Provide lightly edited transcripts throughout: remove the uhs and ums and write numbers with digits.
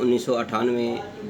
1998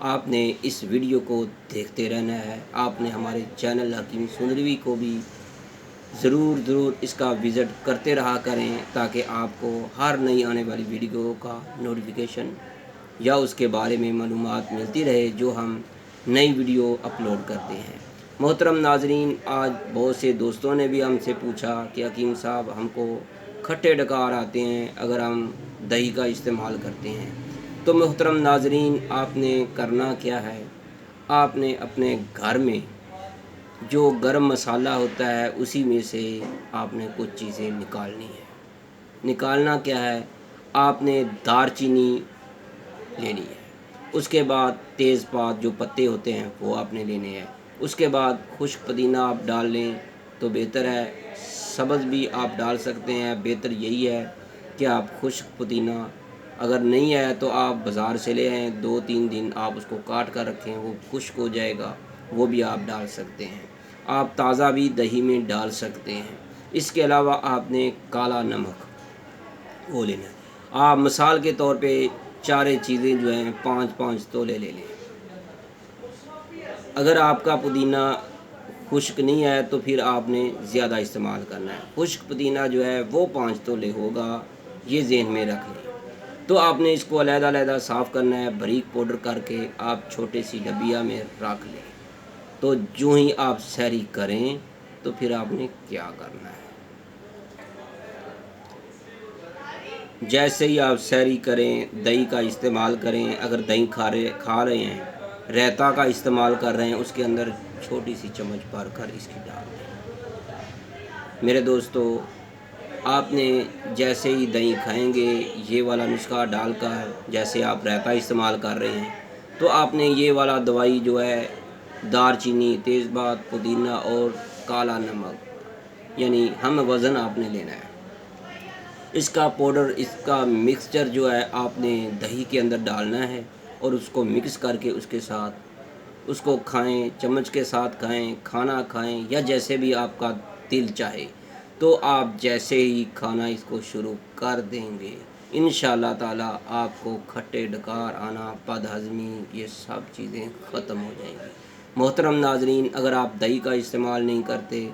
آپ نے اس ویڈیو کو دیکھتے رہنا ہے۔ آپ نے ہمارے چینل حکیم سندروی کو بھی ضرور اس کا وزٹ کرتے رہا کریں، تاکہ آپ کو ہر نئی آنے والی ویڈیو کا نوٹیفیکیشن یا اس کے بارے میں معلومات ملتی رہے جو ہم نئی ویڈیو اپلوڈ کرتے ہیں۔ محترم ناظرین، آج بہت سے دوستوں نے بھی ہم سے پوچھا کہ حکیم صاحب ہم کو کھٹے ڈکار آتے ہیں اگر ہم دہی کا استعمال کرتے ہیں۔ تو محترم ناظرین، آپ نے کرنا کیا ہے، آپ نے اپنے گھر میں جو گرم مسالہ ہوتا ہے اسی میں سے آپ نے کچھ چیزیں نکالنی ہے۔ نکالنا کیا ہے، آپ نے دار چینی لینی ہے، اس کے بعد تیز پات جو پتے ہوتے ہیں وہ آپ نے لینے ہیں، اس کے بعد خشک پودینہ آپ ڈال لیں تو بہتر ہے، سبز بھی آپ ڈال سکتے ہیں، بہتر یہی ہے کہ آپ خشک پودینہ اگر نہیں ہے تو آپ بازار سے لے آئیں، 2-3 دن آپ اس کو کاٹ کر رکھیں، وہ خشک ہو جائے گا، وہ بھی آپ ڈال سکتے ہیں۔ آپ تازہ بھی دہی میں ڈال سکتے ہیں۔ اس کے علاوہ آپ نے کالا نمک وہ لینا ہے۔ آپ مثال کے طور پہ چارے چیزیں جو ہیں 5-5 تولے لے لیں۔ اگر آپ کا پودینہ خشک نہیں ہے تو پھر آپ نے زیادہ استعمال کرنا ہے۔ خشک پودینہ جو ہے وہ 5 تولے ہوگا، یہ ذہن میں رکھ لیں۔ تو آپ نے اس کو علیحدہ صاف کرنا ہے، باریک پاؤڈر کر کے آپ چھوٹے سی ڈبیا میں رکھ لیں۔ تو جو ہی آپ سحری کریں تو پھر آپ نے کیا کرنا ہے، جیسے ہی آپ سحری کریں دہی کا استعمال کریں۔ اگر دہی کھا رہے ہیں، رائتا کا استعمال کر رہے ہیں، اس کے اندر چھوٹی سی چمچ بھر کر اس کی ڈال دیں۔ میرے دوستو، آپ نے جیسے ہی دہی کھائیں گے یہ والا نسخہ ڈال کر، جیسے آپ رائتا استعمال کر رہے ہیں تو آپ نے یہ والا دوائی جو ہے دار چینی، تیز پات، پودینہ اور کالا نمک، یعنی ہم وزن آپ نے لینا ہے، اس کا پاؤڈر، اس کا مکسچر جو ہے آپ نے دہی کے اندر ڈالنا ہے اور اس کو مکس کر کے اس کے ساتھ اس کو کھائیں، چمچ کے ساتھ کھائیں، کھانا کھائیں یا جیسے بھی آپ کا دل چاہے۔ تو آپ جیسے ہی کھانا اس کو شروع کر دیں گے انشاءاللہ تعالیٰ آپ کو کھٹے ڈکار آنا، بد ہضمی، یہ سب چیزیں ختم ہو جائیں گی۔ محترم ناظرین، اگر آپ دہی کا استعمال نہیں کرتے،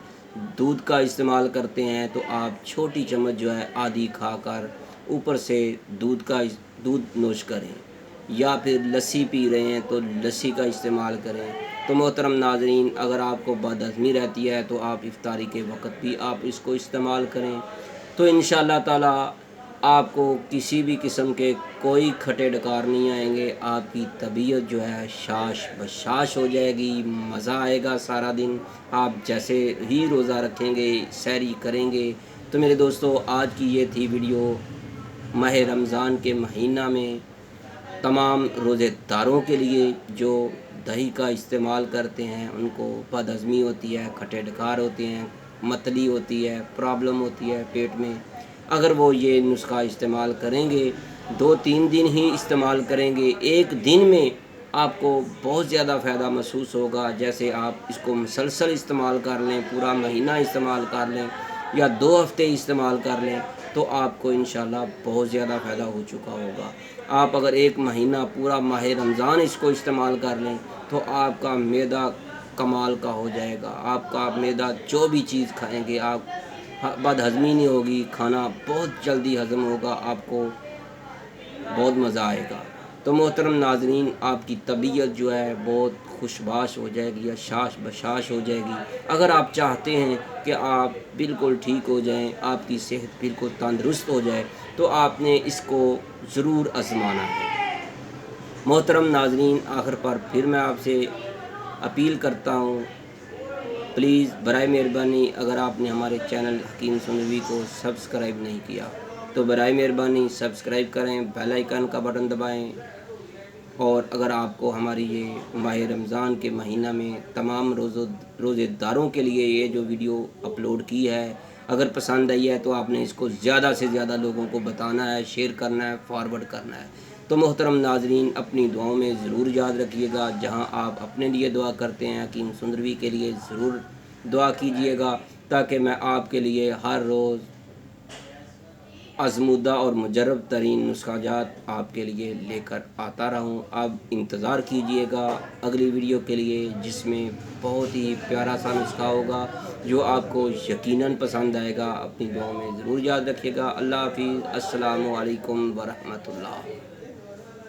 دودھ کا استعمال کرتے ہیں تو آپ چھوٹی چمچ جو ہے آدھی کھا کر اوپر سے دودھ نوش کریں، یا پھر لسی پی رہے ہیں تو لسی کا استعمال کریں۔ تو محترم ناظرین، اگر آپ کو بد ہضمی رہتی ہے تو آپ افطاری کے وقت بھی آپ اس کو استعمال کریں، تو انشاءاللہ تعالیٰ آپ کو کسی بھی قسم کے کوئی کھٹے ڈکار نہیں آئیں گے۔ آپ کی طبیعت جو ہے شاش بشاش ہو جائے گی، مزہ آئے گا سارا دن۔ آپ جیسے ہی روزہ رکھیں گے، سحری کریں گے۔ تو میرے دوستو، آج کی یہ تھی ویڈیو ماہ رمضان کے مہینہ میں تمام روزے داروں کے لیے جو دہی کا استعمال کرتے ہیں، ان کو بد ہضمی ہوتی ہے، کھٹے ڈکار ہوتے ہیں، متلی ہوتی ہے، پرابلم ہوتی ہے پیٹ میں، اگر وہ یہ نسخہ استعمال کریں گے، 2-3 دن ہی استعمال کریں گے، ایک دن میں آپ کو بہت زیادہ فائدہ محسوس ہوگا۔ جیسے آپ اس کو مسلسل استعمال کر لیں، پورا مہینہ استعمال کر لیں یا 2 ہفتے استعمال کر لیں تو آپ کو انشاءاللہ بہت زیادہ فائدہ ہو چکا ہوگا۔ آپ اگر ایک مہینہ پورا ماہ رمضان اس کو استعمال کر لیں تو آپ کا معدہ کمال کا ہو جائے گا۔ آپ کا معدہ جو بھی چیز کھائیں گے آپ بد ہضمی نہیں ہوگی، کھانا بہت جلدی ہضم ہوگا، آپ کو بہت مزہ آئے گا۔ تو محترم ناظرین، آپ کی طبیعت جو ہے بہت خوشباش ہو جائے گی یا شاش بشاش ہو جائے گی۔ اگر آپ چاہتے ہیں کہ آپ بالکل ٹھیک ہو جائیں، آپ کی صحت بالکل تندرست ہو جائے، تو آپ نے اس کو ضرور آزمانا ہے۔ محترم ناظرین، آخر پر پھر میں آپ سے اپیل کرتا ہوں، پلیز برائے مہربانی اگر آپ نے ہمارے چینل حکیم سندروی کو سبسکرائب نہیں کیا تو برائے مہربانی سبسکرائب کریں، بیل آئیکن کا بٹن دبائیں، اور اگر آپ کو ہماری یہ ماہ رمضان کے مہینہ میں تمام روزے داروں کے لیے یہ جو ویڈیو اپلوڈ کی ہے اگر پسند آئی ہے تو آپ نے اس کو زیادہ سے زیادہ لوگوں کو بتانا ہے، شیئر کرنا ہے، فارورڈ کرنا ہے۔ تو محترم ناظرین، اپنی دعاؤں میں ضرور یاد رکھیے گا، جہاں آپ اپنے لیے دعا کرتے ہیں حکیم سندروی کے لیے ضرور دعا کیجیے گا، تاکہ میں آپ کے لیے ہر روز آزمودہ اور مجرب ترین نسخہ جات آپ کے لیے لے کر آتا رہوں۔ اب انتظار کیجئے گا اگلی ویڈیو کے لیے، جس میں بہت ہی پیارا سا نسخہ ہوگا جو آپ کو یقیناً پسند آئے گا۔ اپنی دعاؤں میں ضرور یاد رکھیے گا۔ اللہ حافظ۔ السلام علیکم ورحمۃ اللہ۔